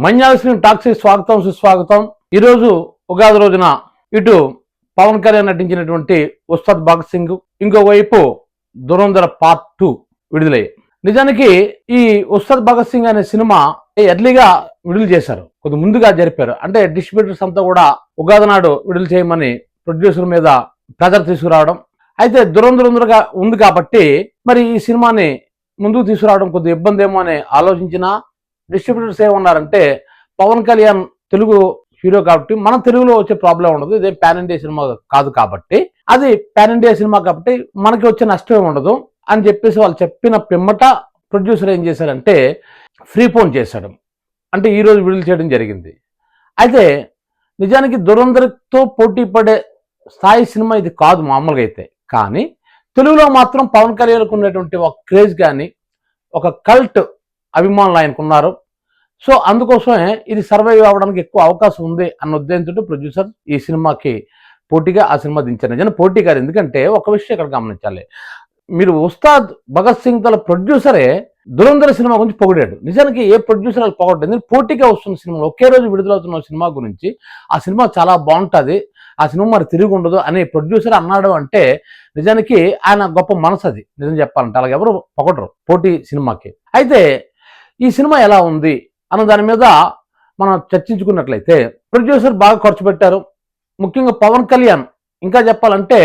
మంజాల screen talks స్వాగతం సుస్వాగతం. ఈరోజు ఉగాది రోజున ఇటు పవన్ కళ్యాణ్ నటించినటువంటి ఉస్తాద్ భగత్ సింగ్, ఇంకోవైపు దురంధర్ పార్ట్ 2 విడుదలయ్యాయి. నిజానికి ఈ ఉస్తాద్ భగత్ సింగ్ అనే సినిమా ఎర్లీగా విడుదల చేశారు, కొద్ది ముందుగా జరిపారు. అంటే డిస్ట్రిబ్యూటర్స్ అంతా కూడా ఉగాది నాడు విడుదల చేయమని ప్రొడ్యూసర్ మీద ప్రెజర్ తీసుకురావడం. అయితే దురంధరుగా ఉంది కాబట్టి మరి ఈ సినిమాని ముందుకు తీసుకురావడం కొద్ది ఇబ్బంది ఏమో అని ఆలోచించిన డిస్ట్రిబ్యూటర్స్ ఏమన్నారంటే, పవన్ కళ్యాణ్ తెలుగు హీరో కాబట్టి మన తెలుగులో వచ్చే ప్రాబ్లం ఉండదు, ఇదే పాన్ ఇండియా సినిమా కాదు కాబట్టి, అది పాన్ ఇండియా సినిమా కాబట్టి మనకి వచ్చే నష్టం ఉండదు అని చెప్పేసి వాళ్ళు చెప్పిన పిమ్మట ప్రొడ్యూసర్ ఏం చేశారంటే ఫ్రీ ఫోన్ చేశాడు. అంటే ఈరోజు విడుదల చేయడం జరిగింది. అయితే నిజానికి దురంధర్తో పోటీ పడే స్థాయి సినిమా ఇది కాదు మామూలుగా అయితే. కానీ తెలుగులో మాత్రం పవన్ కళ్యాణ్కు ఉన్నటువంటి ఒక క్రేజ్ కానీ ఒక కల్ట్ అభిమానులు ఆయనకు ఉన్నారు. సో అందుకోసమే ఇది సర్వైవ్ అవ్వడానికి ఎక్కువ అవకాశం ఉంది అన్న ఉద్దేశంతో ప్రొడ్యూసర్ ఈ సినిమాకి పోటీగా ఆ సినిమా దించారు. నిజంగా పోటీ కాదు, ఎందుకంటే ఒక విషయం ఇక్కడ గమనించాలి. మీరు ఉస్తాద్ భగత్ సింగ్ తల ప్రొడ్యూసరే దురంధర్ సినిమా గురించి పొగిడాడు. నిజానికి ఏ ప్రొడ్యూసర్ వాళ్ళు పొగడలేదు. పోటీగా వస్తున్న సినిమాలో ఒకే రోజు విడుదలవుతున్న సినిమా గురించి ఆ సినిమా చాలా బాగుంటుంది, ఆ సినిమా మరి తిరిగి ఉండదు అనే ప్రొడ్యూసర్ అన్నాడు అంటే నిజానికి ఆయన గొప్ప మనసు. అది నిజం చెప్పాలంటే అలాగే ఎవరు పొగడరు పోటీ సినిమాకి. అయితే ఈ సినిమా ఎలా ఉంది అన్న దాని మీద మనం చర్చించుకున్నట్లయితే ప్రొడ్యూసర్ బాగా ఖర్చు పెట్టారు. ముఖ్యంగా పవన్ కళ్యాణ్ ఇంకా చెప్పాలంటే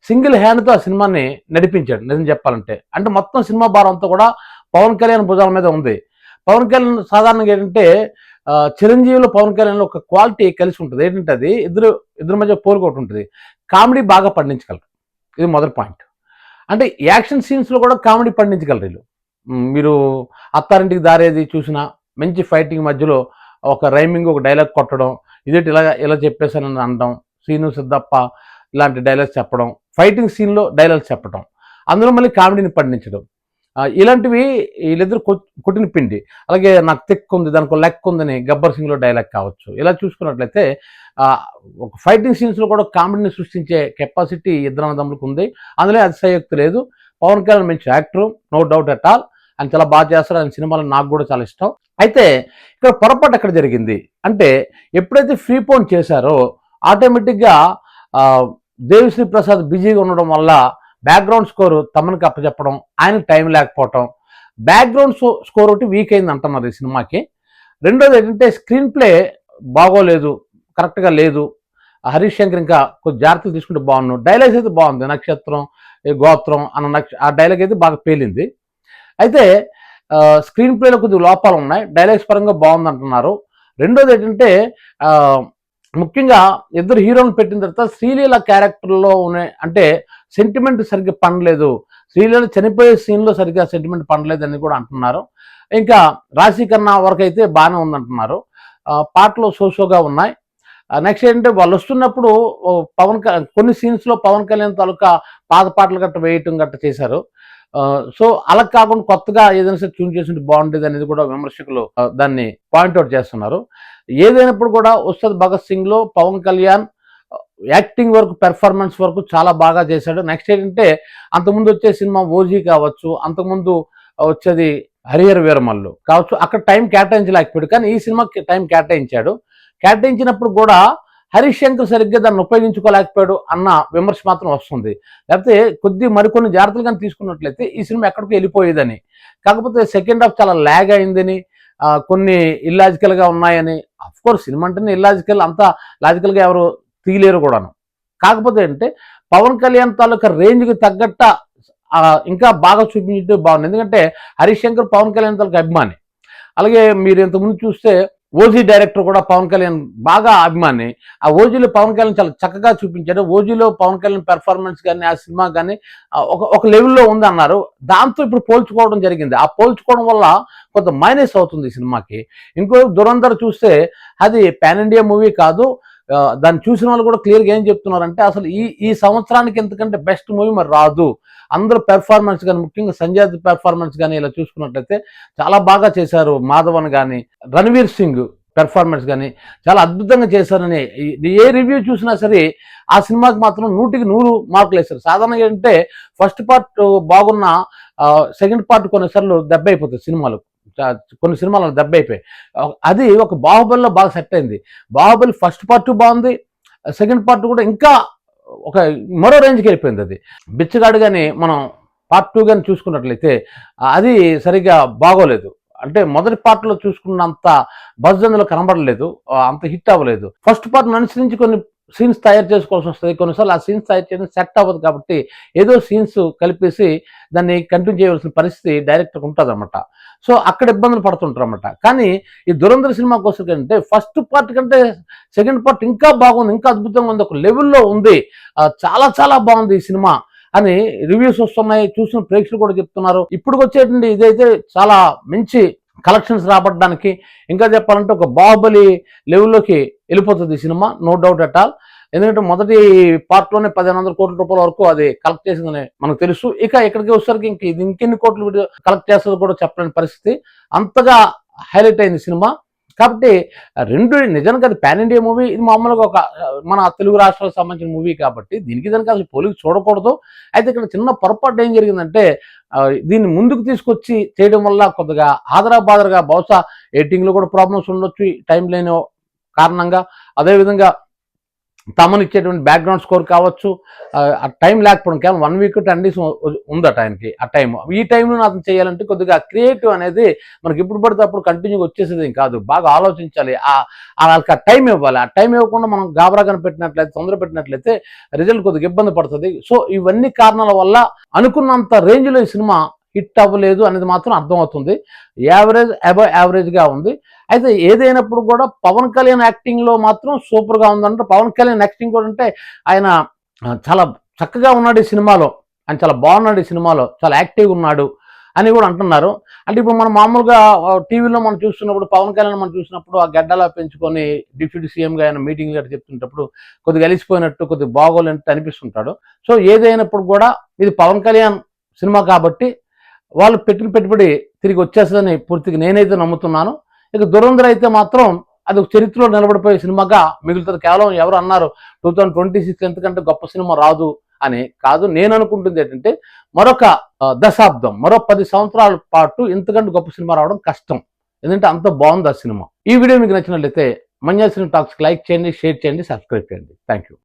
సింగిల్ హ్యాండ్తో ఆ సినిమాని నడిపించాడు. నిజం చెప్పాలంటే అంటే మొత్తం సినిమా భారం అంతా కూడా పవన్ కళ్యాణ్ భుజాల మీద ఉంది. పవన్ కళ్యాణ్ సాధారణంగా ఏంటంటే చిరంజీవిలో పవన్ కళ్యాణ్లో ఒక క్వాలిటీ కలిసి ఉంటుంది. ఏంటంటే అది ఇద్దరి మధ్య పోరుకోటి ఉంటుంది. కామెడీ బాగా పండించగలరు, ఇది మొదటి పాయింట్. అంటే యాక్షన్ సీన్స్లో కూడా కామెడీ పండించగలరు వీళ్ళు. మీరు అత్తారింటికి దారేది చూసినా మంచి ఫైటింగ్ మధ్యలో ఒక రైమింగ్ ఒక డైలాగ్ కొట్టడం, ఇదేంటి ఇలా చెప్పేసానని అనడం, సీను సిద్ధప్ప ఇలాంటి డైలాగ్స్ చెప్పడం, ఫైటింగ్ సీన్లో డైలాగ్స్ చెప్పడం, అందులో మళ్ళీ కామెడీని పండించడం, ఇలాంటివి వీళ్ళిద్దరు కొట్టిన పిండి. అలాగే నాకు తెక్కు ఉంది దానికి లెక్క ఉందని గబ్బర్ సింగ్లో డైలాగ్ కావచ్చు. ఇలా చూసుకున్నట్లయితే ఒక ఫైటింగ్ సీన్స్లో కూడా కామెడీని సృష్టించే కెపాసిటీ ఇద్దరు అన్నదమ్ములకు ఉంది. అందులో అతిశయోక్తి లేదు. పవన్ కళ్యాణ్ మంచి actor, no doubt at all. ఆయన చాలా బాగా చేస్తారు. ఆయన సినిమాలు నాకు కూడా చాలా ఇష్టం. అయితే ఇక్కడ పొరపాటు ఎక్కడ జరిగింది అంటే, ఎప్పుడైతే ఫ్రీ ఫోన్ చేశారో ఆటోమేటిక్గా దేవిశ్రీ ప్రసాద్ బిజీగా ఉండడం వల్ల బ్యాక్గ్రౌండ్ స్కోరు తమనికి అప్పచెప్పడం, ఆయనకు టైం లేకపోవటం, బ్యాక్గ్రౌండ్ స్కోర్ ఒకటి వీక్ అయింది అంటున్నారు ఈ సినిమాకి. రెండోది ఏంటంటే స్క్రీన్ ప్లే బాగోలేదు, కరెక్ట్గా లేదు. హరీష్ శంకర్ ఇంకా కొంచెం జాగ్రత్తలు తీసుకుంటే బాగున్నాను. డైలాగ్స్ అయితే బాగుంది, నక్షత్రం గోత్రం అన్న ఆ డైలాగ్ అయితే బాగా పేలింది. అయితే స్క్రీన్ ప్లేలో కొద్దిగా లోపాలు ఉన్నాయి, డైలాగ్స్ పరంగా బాగుంది అంటున్నారు. రెండోది ఏంటంటే ముఖ్యంగా ఇద్దరు హీరోలను పెట్టిన తర్వాత శ్రీలీల క్యారెక్టర్లో ఉన్నాయి అంటే సెంటిమెంట్ సరిగ్గా పండలేదు, శ్రీలీల చనిపోయే సీన్లో సరిగ్గా సెంటిమెంట్ పండలేదు అని కూడా అంటున్నారు. ఇంకా రాశి కన్నా వరకు అయితే బాగానే ఉందంటున్నారు. పాటలు సోషోగా ఉన్నాయి. నెక్స్ట్ ఏంటంటే వాళ్ళు వస్తున్నప్పుడు కొన్ని సీన్స్లో పవన్ కళ్యాణ్ తాలూకా పాత పాటలు గట్ట వేయటం గట్ట చేశారు. సో అలా కాకుండా కొత్తగా ఏదైనా సరే ట్యూన్ చేసి బాగుండేది అనేది కూడా విమర్శకులు దాన్ని పాయింట్అవుట్ చేస్తున్నారు. ఏదైనప్పుడు కూడా ఉస్తాద్ భగత్ సింగ్లో పవన్ కళ్యాణ్ యాక్టింగ్ వరకు పెర్ఫార్మెన్స్ వరకు చాలా బాగా చేశాడు. నెక్స్ట్ ఏంటంటే అంతకుముందు వచ్చే సినిమా ఓజీ కావచ్చు, అంతకుముందు వచ్చేది హరిహర వీరమల్లు కావచ్చు, అక్కడ టైం కేటాయించలేకపోయాడు. కానీ ఈ సినిమాకి టైం కేటాయించాడు. కేటాయించినప్పుడు కూడా హరీష్ శంకర్ సరిగ్గా దాన్ని ఉపయోగించుకోలేకపోయాడు అన్న విమర్శ మాత్రం వస్తుంది. లేకపోతే మరికొన్ని జాగ్రత్తలు కానీ తీసుకున్నట్లయితే ఈ సినిమా ఎక్కడికి వెళ్ళిపోయేదని. కాకపోతే సెకండ్ హాఫ్ చాలా ల్యాగ్ అయిందని, కొన్ని ఇల్లాజికల్గా ఉన్నాయని. అఫ్కోర్స్ సినిమా అంటేనే ఇల్లాజికల్, అంతా లాజికల్గా ఎవరు తీయలేరు కూడాను. కాకపోతే అంటే పవన్ కళ్యాణ్ తాలూకా రేంజ్కి తగ్గట్ట ఇంకా బాగా చూపించడం బాగుంది. ఎందుకంటే హరీష్ శంకర్ పవన్ కళ్యాణ్ తాలూకా అభిమాని. అలాగే మీరు ఇంతకుముందు చూస్తే ఓజీ డైరెక్టర్ కూడా పవన్ కళ్యాణ్ బాగా అభిమాని. ఆ ఓజీలో పవన్ కళ్యాణ్ చాలా చక్కగా చూపించాడు. ఓజీలో పవన్ కళ్యాణ్ పెర్ఫార్మెన్స్ కానీ ఆ సినిమా కానీ ఒక లెవెల్లో ఉంది అన్నారు. దాంతో ఇప్పుడు పోల్చుకోవడం జరిగింది. ఆ పోల్చుకోవడం వల్ల కొంత మైనస్ అవుతుంది ఈ సినిమాకి. ఇంకో దురంధర్ చూస్తే అది పాన్ ఇండియా మూవీ కాదు. దాన్ని చూసిన వాళ్ళు కూడా క్లియర్గా ఏం చెప్తున్నారంటే అసలు ఈ సంవత్సరానికి ఎంతకంటే బెస్ట్ మూవీ మరి రాదు. అందరూ పెర్ఫార్మెన్స్ కానీ, ముఖ్యంగా సంజయ్ దత్ పెర్ఫార్మెన్స్ కానీ ఇలా చూసుకున్నట్లయితే చాలా బాగా చేశారు. మాధవన్ కానీ, రణవీర్ సింగ్ పెర్ఫార్మెన్స్ కానీ చాలా అద్భుతంగా చేశారని ఏ రివ్యూ చూసినా సరే ఆ సినిమాకి మాత్రం 100కి 100 మార్కులు వేశారు. సాధారణంగా ఏంటంటే ఫస్ట్ పార్ట్ బాగున్న సెకండ్ పార్ట్ కొన్నిసార్లు దెబ్బ అయిపోతుంది సినిమాలు. కొన్ని సినిమాలు దెబ్బ అయిపోయాయి. అది ఒక బాహుబలిలో బాగా సెట్ అయింది. బాహుబలి ఫస్ట్ పార్ట్ బాగుంది, సెకండ్ పార్ట్ కూడా ఇంకా ఒక మరో రేంజ్కి వెళ్ళిపోయింది. అది బిచ్చగాడు కానీ మనం పార్ట్ 2 కానీ చూసుకున్నట్లయితే అది సరిగ్గా బాగోలేదు. అంటే మొదటి పార్ట్లో చూసుకున్నంత బజ్ అందులో కనబడలేదు, అంత హిట్ అవ్వలేదు. ఫస్ట్ పార్ట్ అనుసరించి కొన్ని సీన్స్ తయారు చేసుకోవాల్సి వస్తుంది, కొన్నిసార్లు ఆ సీన్స్ తయారు చేయడం సెట్ అవ్వదు. కాబట్టి ఏదో సీన్స్ కలిపేసి దాన్ని కంటిన్యూ చేయవలసిన పరిస్థితి డైరెక్టర్కి ఉంటుంది అనమాట. సో అక్కడ ఇబ్బందులు పడుతుంటారు అనమాట. కానీ ఈ దురంధర్ సినిమాకి వస్తే ఫస్ట్ పార్ట్ కంటే సెకండ్ పార్ట్ ఇంకా బాగుంది, ఇంకా అద్భుతంగా ఉంది, ఒక లెవెల్లో ఉంది, చాలా చాలా బాగుంది ఈ సినిమా అని రివ్యూస్ వస్తున్నాయి. చూసిన ప్రేక్షకులు కూడా చెప్తున్నారు. ఇప్పుడు వచ్చేటువంటి ఇదైతే చాలా మంచి కలెక్షన్స్ రాబట్టడానికి, ఇంకా చెప్పాలంటే ఒక బాహుబలి లెవెల్లోకి వెళ్ళిపోతుంది ఈ సినిమా, నో డౌట్ అట్ ఆల్. ఎందుకంటే మొదటి పార్ట్లోనే 1500 కోట్ల రూపాయల వరకు అది కలెక్ట్ చేసిందని మనకు తెలుసు. ఇక ఇక్కడికి వచ్చేసరికి ఇది ఇంకెన్ని కోట్లు కలెక్ట్ చేస్తుందో కూడా చెప్పలేని పరిస్థితి, అంతగా హైలైట్ అయింది సినిమా. కాబట్టి రెండు నిజానికి అది పాన్ ఇండియా మూవీ, ఇది మామూలుగా ఒక మన తెలుగు రాష్ట్రాలకు సంబంధించిన మూవీ కాబట్టి దీనికి దానికి అసలు పోలికి చూడకూడదు. అయితే ఇక్కడ చిన్న పొరపాటు ఏం జరిగిందంటే దీన్ని ముందుకు తీసుకొచ్చి చేయడం వల్ల కొద్దిగా ఆదరాబాదరగా బహుశా ఎడిటింగ్లో కూడా ప్రాబ్లమ్స్ ఉండొచ్చు టైం లేని కారణంగా. అదేవిధంగా తమను ఇచ్చేటువంటి బ్యాక్గ్రౌండ్ స్కోర్ కావచ్చు, ఆ టైం లేకపోవడం, కేవలం 1 వీక్ 10 days ఉందట ఆయనకి ఆ టైం. ఈ టైంలో అతను చేయాలంటే కొద్దిగా క్రియేటివ్ అనేది మనకి ఎప్పుడు పడితే అప్పుడు కంటిన్యూగా వచ్చేసేది కాదు, బాగా ఆలోచించాలి, వాళ్ళకి ఆ టైం ఇవ్వాలి. ఆ టైం ఇవ్వకుండా మనం గాబరా పెట్టినట్లయితే, తొందర పెట్టినట్లయితే రిజల్ట్ కొద్దిగా ఇబ్బంది పడుతుంది. సో ఇవన్నీ కారణాల వల్ల అనుకున్నంత రేంజ్లో ఈ సినిమా హిట్ అవ్వలేదు అనేది మాత్రం అర్థమవుతుంది. యావరేజ్ అబవ్ యావరేజ్గా ఉంది. అయితే ఏదైనప్పుడు కూడా పవన్ కళ్యాణ్ యాక్టింగ్లో మాత్రం సూపర్గా ఉందంటే, పవన్ కళ్యాణ్ యాక్టింగ్ కూడా అంటే ఆయన చాలా చక్కగా ఉన్నాడు ఈ సినిమాలో, ఆయన చాలా బాగున్నాడు ఈ సినిమాలో, చాలా యాక్టివ్గా ఉన్నాడు అని కూడా అంటున్నారు. అంటే ఇప్పుడు మనం మామూలుగా టీవీలో మనం చూస్తున్నప్పుడు పవన్ కళ్యాణ్ మనం చూసినప్పుడు ఆ గడ్డలా పెంచుకొని డిప్యూటీ సీఎంగా ఆయన మీటింగ్లు గట్రా చెప్తుంటప్పుడు కొద్దిగా అలిసిపోయినట్టు, కొద్దిగా బాగోలేనట్టు అనిపిస్తుంటాడు. సో ఏదైనప్పుడు కూడా ఇది పవన్ కళ్యాణ్ సినిమా కాబట్టి వాళ్ళు పెట్టిన పెట్టుబడి తిరిగి వచ్చేస్తుందని పూర్తిగా నేనైతే నమ్ముతున్నాను. ఇక దురంధర్ అయితే మాత్రం అది ఒక చరిత్రలో నిలబడిపోయే సినిమాగా మిగులుతుంది. కేవలం ఎవరు అన్నారు 2026 ఎంతకంటే గొప్ప సినిమా రాదు అని కాదు, నేను అనుకుంటుంది ఏంటంటే మరొక దశాబ్దం, మరో 10 సంవత్సరాల పాటు ఇంతకంటే గొప్ప సినిమా రావడం కష్టం. ఎందుకంటే అంత బాగుంది ఆ సినిమా. ఈ వీడియో మీకు నచ్చినట్లయితే మన్యాల్ సినిమా టాక్స్కి లైక్ చేయండి, షేర్ చేయండి, సబ్స్క్రైబ్ చేయండి. Thank you.